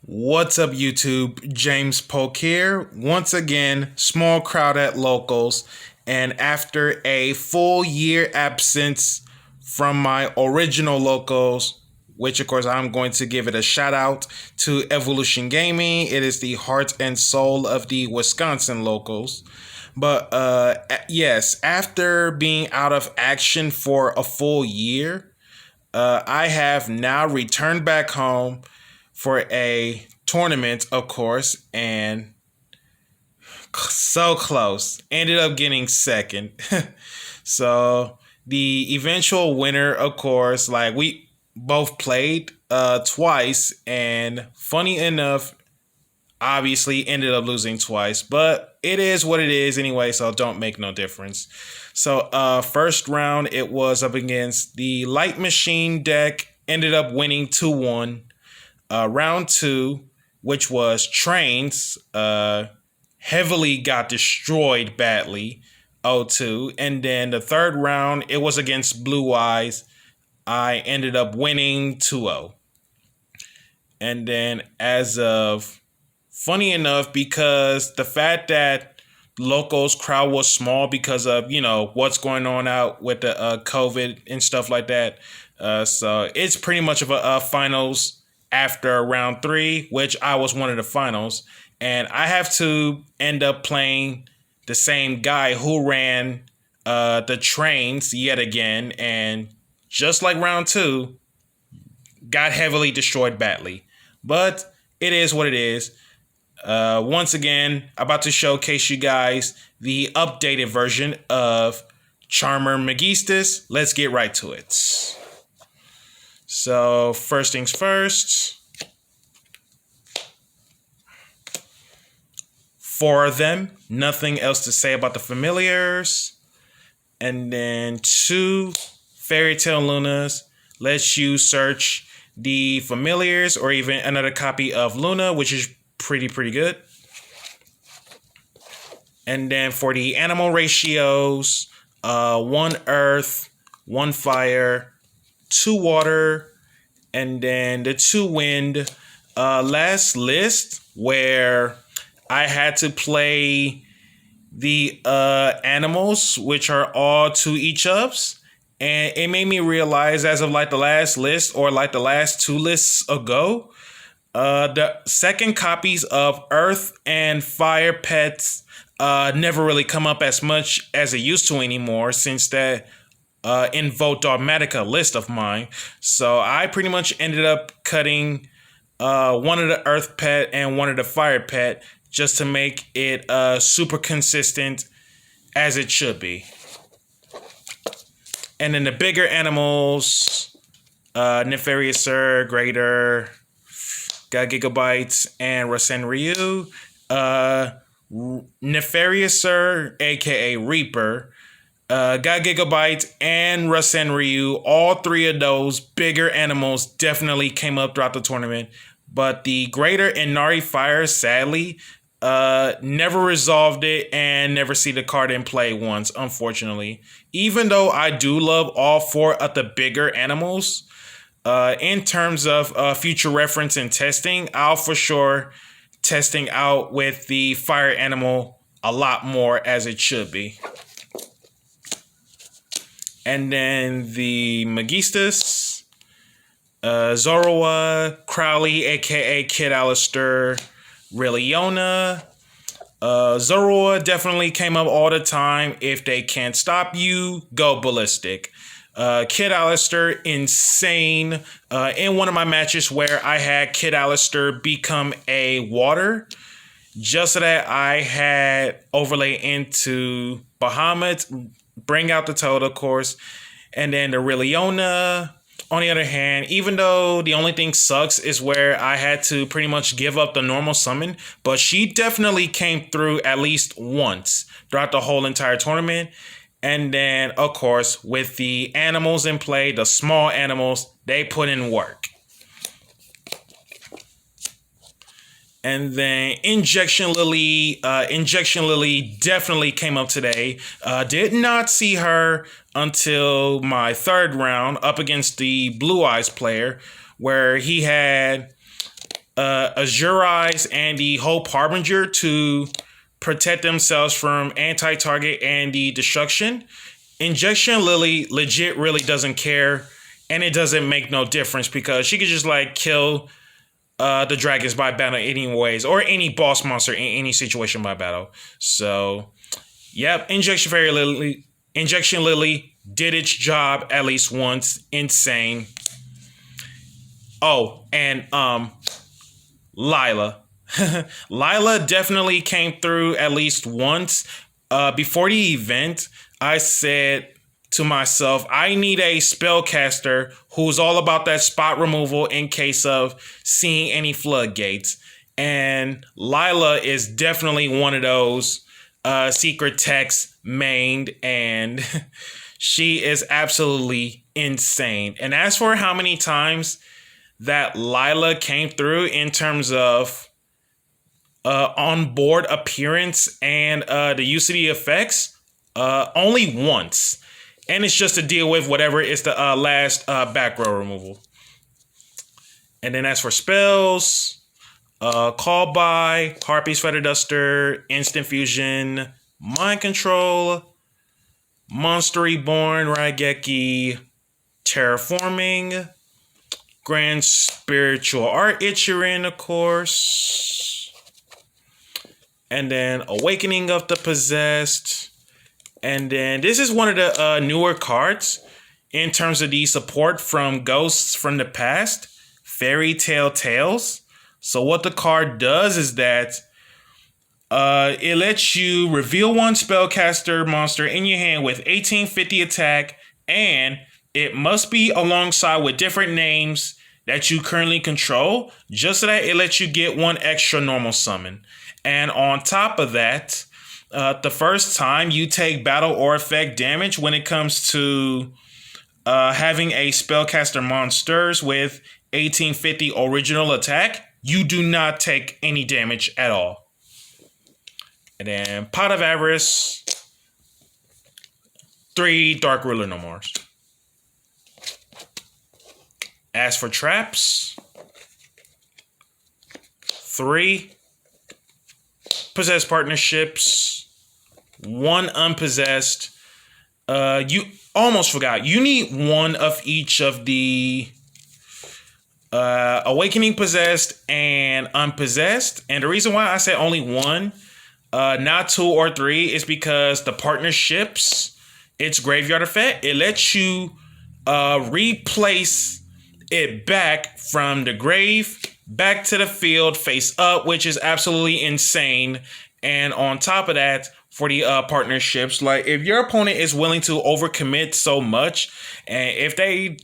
What's up, YouTube? James Polk here. Once again, small crowd at locals. And after a full year absence from my original locals, which of course I'm going to give it a shout out to Evolution Gaming. It is the heart and soul of the Wisconsin locals. But yes, after being out of action for a full year, I have now returned back home for a tournament, of course, and so close. Ended up getting second. So the eventual winner, of course, like we both played twice, and funny enough, obviously ended up losing twice, but it is what it is anyway, so don't make no difference. So first round, it was up against the Light Machine deck, ended up winning 2-1. Round two, which was Trains, heavily got destroyed badly, 0-2. And then the third round, it was against Blue Eyes. I ended up winning 2-0. And then funny enough, because the fact that locals crowd was small because of, what's going on out with the COVID and stuff like that. So it's pretty much of a finals after round three, which I was one of the finals. And I have to end up playing the same guy who ran the Trains yet again. And just like round two, got heavily destroyed badly. But it is what it is. Once again, about to showcase you guys the updated version of Charmer Magistus. Let's get right to it. So first things first, 4 of them, nothing else to say about the familiars. And then 2 Fairy Tale Lunas lets you search the familiars or even another copy of Luna, which is pretty good. And then for the animal ratios, 1 earth, 1 fire, 2 water, and then the 2 wind. Last list where I had to play the animals, which are all 2 each ups. And it made me realize, as of like the last list or like the last 2 lists ago, the second copies of Earth and Fire pets never really come up as much as it used to anymore, since that Invoke Dogmatica list of mine. So I pretty much ended up cutting one of the Earth pet and one of the Fire pet just to make it super consistent as it should be. And then the bigger animals, Nefarious Sir, Greater, got Gigabytes, and Rasen Ryu. Nefarious Sir, aka Reaper, got Gigabyte and Rasen Ryu. All 3 of those bigger animals definitely came up throughout the tournament. But the Greater and Nari Fire, sadly, never resolved it and never see the card in play once, unfortunately. Even though I do love all 4 of the bigger animals, in terms of future reference and testing, I'll for sure testing out with the fire animal a lot more, as it should be. And then the Magistus, Zoroa, Crowley, aka Kid Alistair, Reliona. Zoroa definitely came up all the time. If they can't stop you, go ballistic. Kid Alistair, insane. In one of my matches where I had Kid Alistair become a water, just so that I had overlay into Bahamut, bring out the Toad, of course, and then the Reliona. On the other hand, even though the only thing sucks is where I had to pretty much give up the normal summon, but she definitely came through at least once throughout the whole entire tournament. And then, of course, with the animals in play, the small animals, they put in work. And then Injection Lily definitely came up today. Did not see her until my 3rd round up against the Blue Eyes player, where he had Azurize and the Hope Harbinger to protect themselves from anti-target and the destruction. Injection Lily legit really doesn't care, and it doesn't make no difference because she could just like kill the dragons by battle anyways, or any boss monster in any situation by battle. So, yep, Injection Lily did its job at least once. Insane. Oh, and Lila. Lila definitely came through at least once. Before the event, I said to myself, I need a spellcaster who's all about that spot removal in case of seeing any floodgates. And Lila is definitely one of those secret techs mained, and she is absolutely insane. And as for how many times that Lila came through in terms of on-board appearance and the use of the effects, only once. And it's just to deal with whatever is the last back row removal. And then as for spells, Call By, Harpy's Feather Duster, Instant Fusion, Mind Control, Monster Reborn, Raigeki, Terraforming, Grand Spiritual Art Ichirin, of course. And then Awakening of the Possessed. And then this is one of the newer cards in terms of the support from Ghosts from the Past, Fairy Tale Tales. So what the card does is that it lets you reveal one spellcaster monster in your hand with 1850 attack, and it must be alongside with different names that you currently control, just so that it lets you get one extra normal summon. And on top of that, the first time you take battle or effect damage when it comes to having a spellcaster monsters with 1850 original attack, you do not take any damage at all. And then Pot of Avarice, 3 Dark Ruler No Mores. As for traps, 3 possessed partnerships, 1 unpossessed. You almost forgot. You need 1 of each of the Awakening Possessed and Unpossessed. And the reason why I said only 1, not 2 or 3, is because the partnerships, it's graveyard effect. It lets you replace it back from the grave back to the field face up, which is absolutely insane. And on top of that, for the partnerships, like if your opponent is willing to overcommit so much, and if they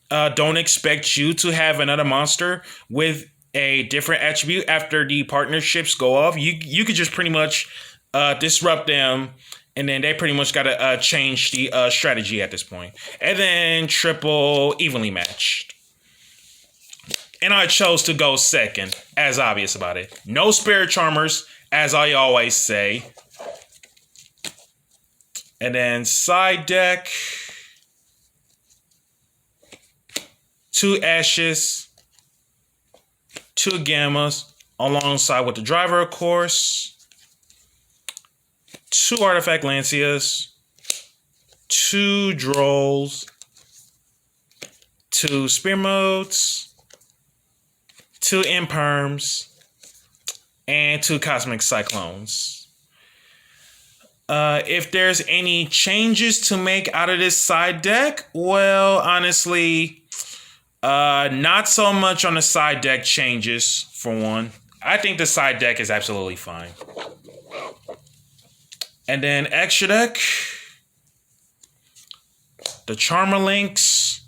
don't expect you to have another monster with a different attribute after the partnerships go off, you could just pretty much disrupt them, and then they pretty much got to change the strategy at this point. And then triple evenly matched. And I chose to go second, as obvious about it. No Spirit Charmers, as I always say. And then side deck, 2 Ashes, 2 Gammas, alongside with the driver, of course. 2 Artifact Lancias, 2 Drolls, 2 Spear Modes, 2 Imperms, and 2 Cosmic Cyclones. If there's any changes to make out of this side deck, well, honestly, not so much on the side deck changes, for one. I think the side deck is absolutely fine. And then extra deck, the Charmer Links,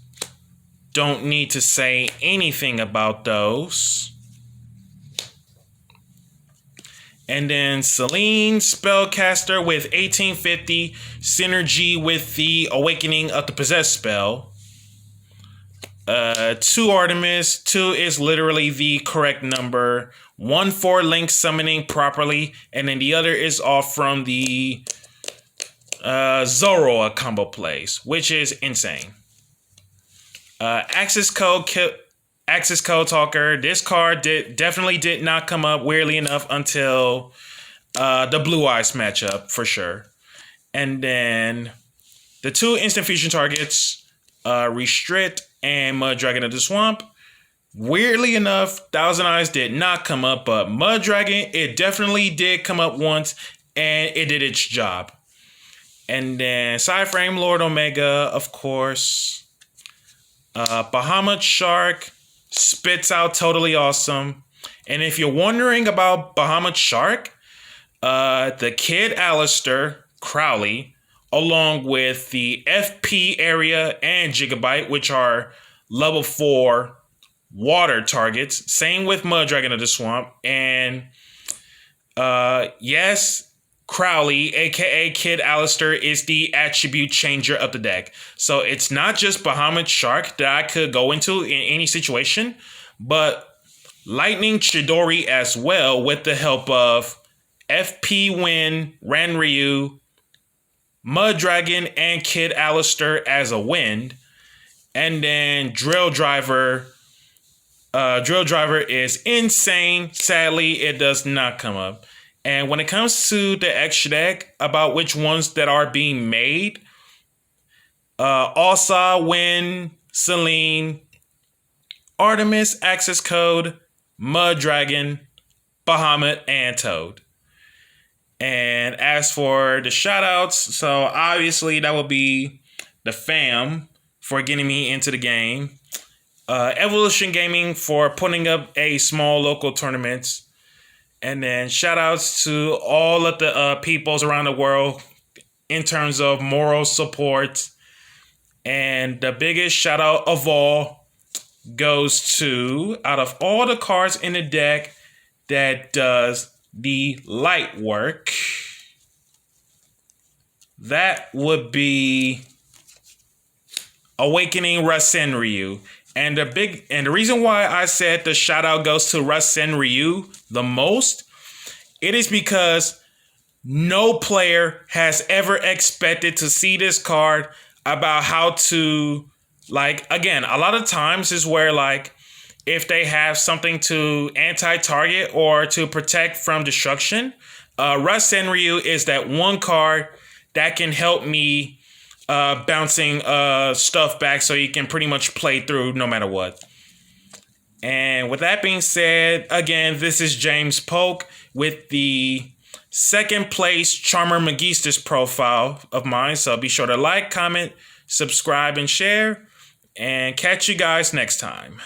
don't need to say anything about those. And then Selene, spellcaster with 1850, synergy with the Awakening of the Possessed spell. 2 Artemis, 2 is literally the correct number. 1 for Link summoning properly, and then the other is off from the Zoroa combo plays, which is insane. Access Access Code Talker. This card definitely did not come up, weirdly enough, until the Blue Eyes matchup, for sure. And then the 2 instant fusion targets, Restrict and Mud Dragon of the Swamp. Weirdly enough, Thousand Eyes did not come up, but Mud Dragon, it definitely did come up once, and it did its job. And then Sideframe Lord Omega, of course. Bahamut Shark spits out Totally Awesome. And if you're wondering about Bahamut Shark, the Kid Alistair Crowley, along with the FP Area and Gigabyte, which are level 4 water targets. Same with Mud Dragon of the Swamp. And yes, Crowley, aka Kid Alistair, is the attribute changer of the deck. So it's not just Bahamut Shark that I could go into in any situation, but Lightning Chidori as well, with the help of FP Win, Ranryu, Mud Dragon, and Kid Alistair as a wind. And then Drill Driver. Drill Driver is insane. Sadly, it does not come up. And when it comes to the extra deck, about which ones that are being made, Alsa, Win, Celine, Artemis, Access Code, Mud Dragon, Bahamut, and Toad. And as for the shoutouts, so obviously that would be the fam for getting me into the game. Evolution Gaming for putting up a small local tournament. And then shoutouts to all of the peoples around the world in terms of moral support. And the biggest shout out of all goes to, out of all the cards in the deck that does the light work, that would be Awakening Rasenryu. And the reason why I said the shout out goes to Rasenryu the most, it is because no player has ever expected to see this card about how to, like, again, a lot of times is where, like, if they have something to anti-target or to protect from destruction, Rasenryu is that one card that can help me bouncing stuff back so you can pretty much play through no matter what. And with that being said, again, this is James Polk with the second place Charmer Magistus profile of mine. So be sure to like, comment, subscribe, and share. And catch you guys next time.